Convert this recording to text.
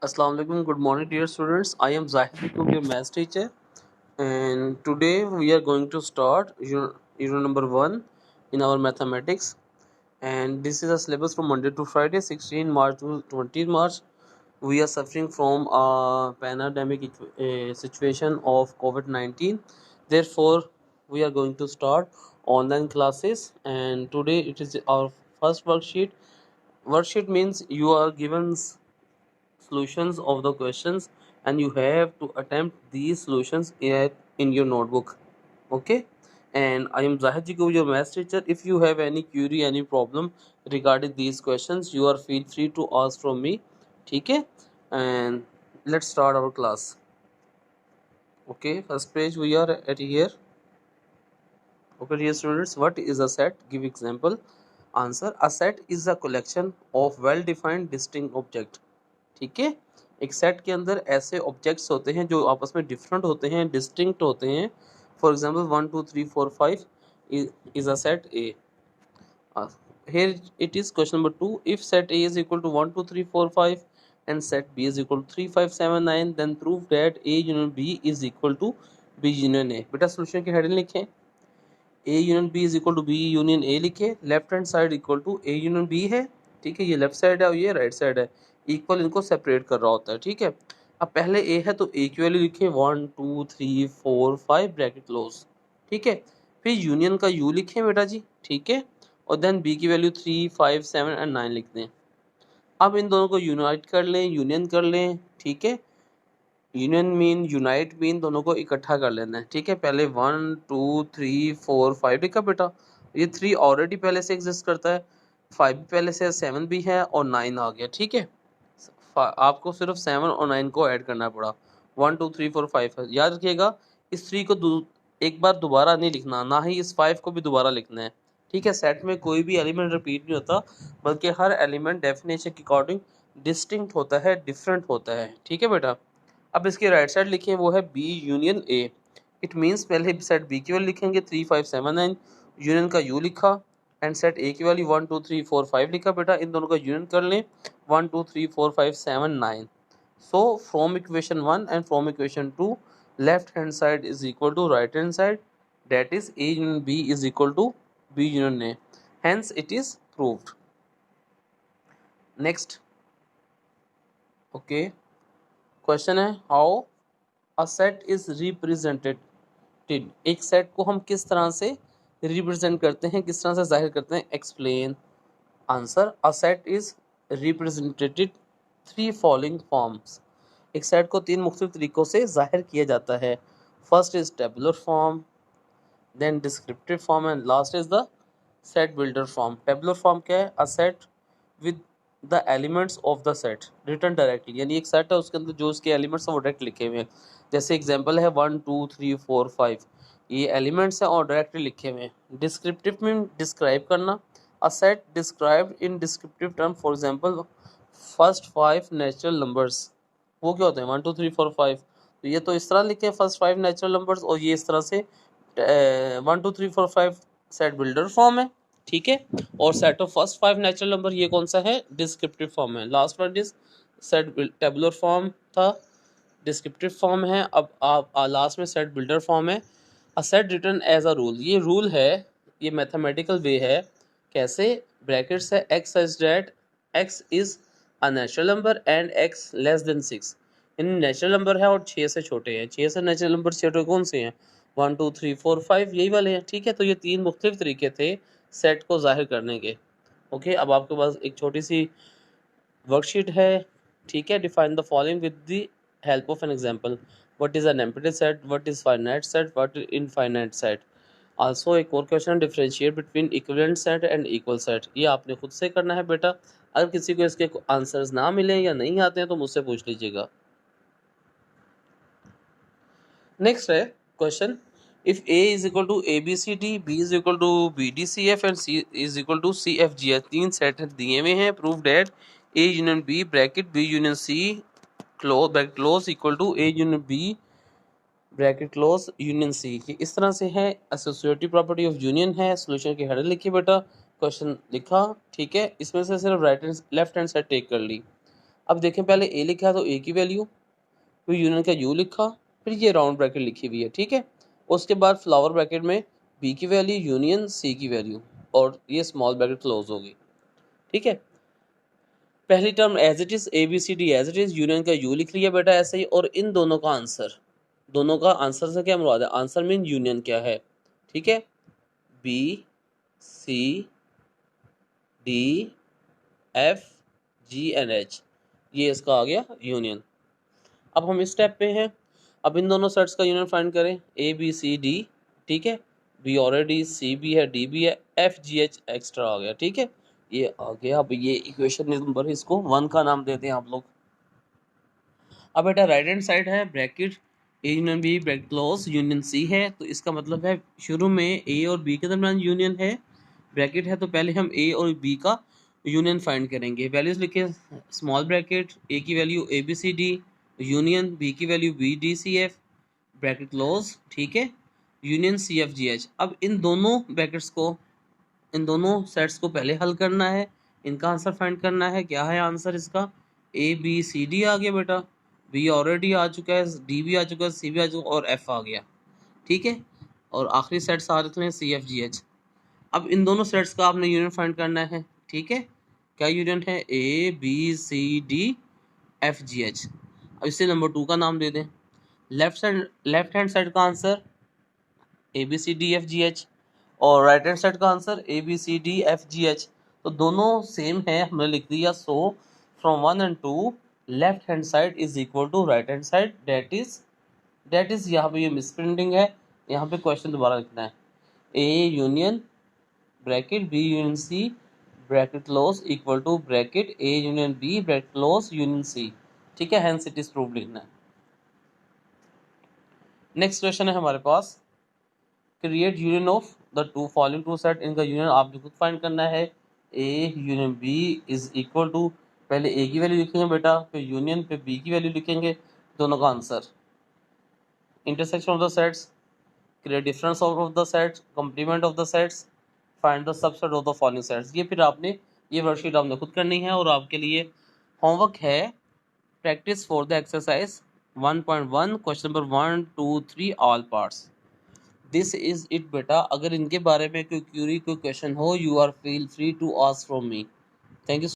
Assalamu alaikum. Good morning, dear students. I am Zahid, your maths teacher, and today we are going to start unit number 1 in our mathematics. And this is a syllabus from Monday to Friday, 16 March to 20 March. We are suffering from a pandemic situation of COVID-19. Therefore, we are going to start online classes. And today it is our first worksheet. Worksheet means you are given solutions of the questions and you have to attempt these solutions in your notebook. Okay, and I am Zahid Jigo, your math teacher. If you have any query, any problem regarding these questions, you are feel free to ask from me. Okay, and let's start our class. Okay, first page we are at here. Okay, dear students, what is a set? Give example. Answer: a set is a collection of well defined distinct object. ठीक है, एक set के अंदर ऐसे objects होते हैं जो आपस में डिफरेंट होते हैं, डिस्टिंक्ट होते हैं. For example 1 2 3 4 5 is a set A. Here it is question number 2. If set A is equal to 1 2 3 4 5 and set B is equal to 3 5 7 9, then prove that A union B is equal to B union A. बेटा solution की heading लिखें. A union B is equal to B union A लिखे. Left hand side equal to A union B है. ठीक है, ये left side है और ये राइट साइड है. इक्वल इनको सेपरेट कर रहा होता है. ठीक है, अब पहले A है तो A की वैल्यू लिखे 1 2 3 4 5 ब्रैकेट क्लोज. ठीक है, फिर यूनियन का U लिखें बेटा जी. ठीक है, और देन B की वैल्यू 3 5 7 एंड 9 लिख दें. अब इन दोनों को यूनाइट कर लें, यूनियन कर लें. ठीक है, यूनियन मीन यूनाइट मीन दोनों को इकट्ठा कर लेना है. ठीक है, पहले 1 2 3 4 5 लिखा बेटा. ये 3 ऑलरेडी पहले से एग्जिस्ट करता है, 5 भी पहले से, 7 भी है और 9 आ गया. ठीक है, आपको सिर्फ 7 और 9 को ऐड करना पड़ा. 1 2 3 4 5 है. याद रखिएगा, इस 3 को एक बार दोबारा नहीं लिखना, ना ही इस 5 को भी दोबारा लिखना है. ठीक है, सेट में कोई भी एलिमेंट रिपीट नहीं होता, बल्कि हर एलिमेंट डेफिनेशन के अकॉर्डिंग डिस्टिंक्ट होता है, डिफरेंट होता है. ठीक है बेटा, अब इसकी राइट साइड लिखें, वो है B union A. It means पहले सेट बी की वैल्यू लिखेंगे 3 5 7 9, यूनियन का यू लिखा, एंड सेट ए की वैल्यू 1 2 3 4 5 लिखा. बेटा इन दोनों का यूनियन कर लें, 1 2 3 4 5 7 9. So from equation 1 and from equation 2, left hand side is equal to right hand side, that is A union B is equal to B union A. Hence it is proved. Next, okay, question है how a set is represented. एक set को हम किस तरह से represent करते हैं, किस तरह से जाहिर करते हैं. Explain. Answer: a set is represented 3 following forms. एक सेट को 3 मुख्तलिफ तरीक़ों से जाहिर किया जाता है. First is tabular form, then descriptive form and last is the set builder form. tabular form क्या है? a set with the elements of the set written directly. यानी एक सेट है, उसके अंदर जो उसके एलिमेंट्स हैं वो डायरेक्ट लिखे हुए हैं. जैसे एग्जांपल है 1 2 3 4 5, ये एलिमेंट्स हैं और डायरेक्टली लिखे हुए हैं. डिस्क्रिप्टिव में डिस्क्राइब करना. a set described in descriptive term, for example first 5 natural numbers. वो क्या होते हैं? 1 2 3 4 5. तो ये तो इस तरह लिखे फर्स्ट 5 नेचुरल नंबर्स, और ये इस तरह से 1 2 3 4 5 सेट बिल्डर फॉर्म है. ठीक है, और set of first 5 natural number ये कौन सा है? डिस्क्रिप्टिव फॉर्म है. Last one is set tabular form था, डिस्क्रिप्टिव फॉर्म है. अब आप लास्ट में सेट बिल्डर फॉर्म है. A set written as a rule, ये रूल है, ये मैथमेटिकल वे है. कैसे? ब्रैकेट्स है x such that x is a natural number and x less than 6. इन नेचुरल नंबर है और 6 से छोटे हैं. 6 से नेचुरल नंबर छोटे कौन से हैं? 1 2 3 4 5, यही वाले हैं. ठीक है, तो ये 3 मुख्तलिफ तरीके थे सेट को जाहिर करने के. ओके, अब आपके पास एक छोटी सी वर्कशीट है. ठीक है, define the following with the help of an example. What is an empty set, what is finite set, what is infinite set. Also एक और question, differentiate between equivalent set and equal set. ये आपने खुद से करना है बेटा. अगर किसी को इसके आंसर्स ना मिले या नहीं आते हैं तो मुझसे पूछ लीजिएगा. नेक्स्ट है question, if A is equal to ABCD, B is equal to BDCF and C is equal to CFG, 3 सेट दिए हुए हैं. Prove that A union B bracket B union C close bracket close equal to A union B bracket close union C. ये इस तरह से है. Associative property of union है. सोल्यूशन की हेडर लिखिए बेटा. क्वेश्चन लिखा. ठीक है, इसमें से सिर्फ right hand left hand side take कर ली. अब देखें, पहले ए लिखा तो ए की वैल्यू, फिर यूनियन का यू लिखा, फिर ये राउंड ब्रैकेट लिखी हुई है, ठीक है। उसके बाद फ्लावर ब्रैकेट में बी की वैल्यू यूनियन सी की वैल्यू, और ये स्मॉल ब्रैकेट क्लोज होगी, ठीक है। पहली term as it is, A B C D as it is, union का यू लिख लिया बेटा ऐसे ही, और इन दोनों का आंसर से क्या मुराद है, आंसर मीन यूनियन क्या है, ठीक है। B C D F G N H, ये इसका आ गया यूनियन। अब हम इस स्टेप पे हैं, अब इन दोनों सेट्स का यूनियन फाइंड करें, ए बी सी डी, ठीक है, बी ऑलरेडी, सी भी है, डी भी है, एफ जी एच एक्स्ट्रा आ गया, ठीक है, ये आ गया। अब ये इक्वेशन नंबर, इसको 1 का नाम देते हैं आप लोग। अब बेटा राइट हैंड साइड है bracket A union B bracket close union C है, तो इसका मतलब है शुरू में ए और बी के दरमियान यूनियन है, ब्रैकेट है, तो पहले हम ए और बी का यूनियन फाइंड करेंगे। वैल्यूज लिखे, स्मॉल ब्रैकेट, ए की value A B C D, union B की value B D C F, bracket close, ठीक है, union C F G H. अब इन दोनों ब्रैकेट्स को, इन दोनों सेट्स को पहले हल करना है, इनका आंसर फाइंड करना है। क्या है आंसर इसका, ए बी सी डी आ गया बेटा, बी ऑलरेडी आ चुका है, डी भी आ चुका है, सी भी आ चुका है, और एफ आ गया, ठीक है। और आखिरी सेट्स आ रहे हैं सी एफ जी एच। अब इन दोनों सेट्स का आपने यूनियन फाइंड करना है, ठीक है। क्या यूनियन है, A B C D F G H. अब इसे नंबर 2 का नाम दे दें। लेफ्ट हैंड साइड का answer A B C D F G H, और राइट हैंड साइड का answer A B C D F G H, तो दोनों सेम है, हमने लिख दिया। So from 1 and 2 left hand side is equal to right hand side, that is यहाँ पे ये मिस प्रिंटिंग है, यहाँ पे क्वेश्चन दोबारा लिखना है, A union bracket B union C bracket close equal to bracket A union B bracket close union C, ठीक है, हेंस इट इज प्रूव्ड लिखना है। नेक्स्ट क्वेश्चन है हमारे पास, create union of the two following two set, इनका union आपने खुद फाइंड करना है। A union B is equal to, पहले ए की वैल्यू लिखेंगे बेटा, फिर यूनियन पे बी की वैल्यू लिखेंगे, दोनों का answer. Intersection of the sets, create difference of the sets, complement of the sets, find the subset of the following sets. ये फिर आपने, ये वर्कशीट आपने खुद करनी है, और आपके लिए होमवर्क है practice for the exercise 1.1 question number 1 2 3 all parts. This is it बेटा। अगर इनके बारे में कोई क्यूरी, कोई क्वेश्चन हो, you are feel free to ask from me. Thank you.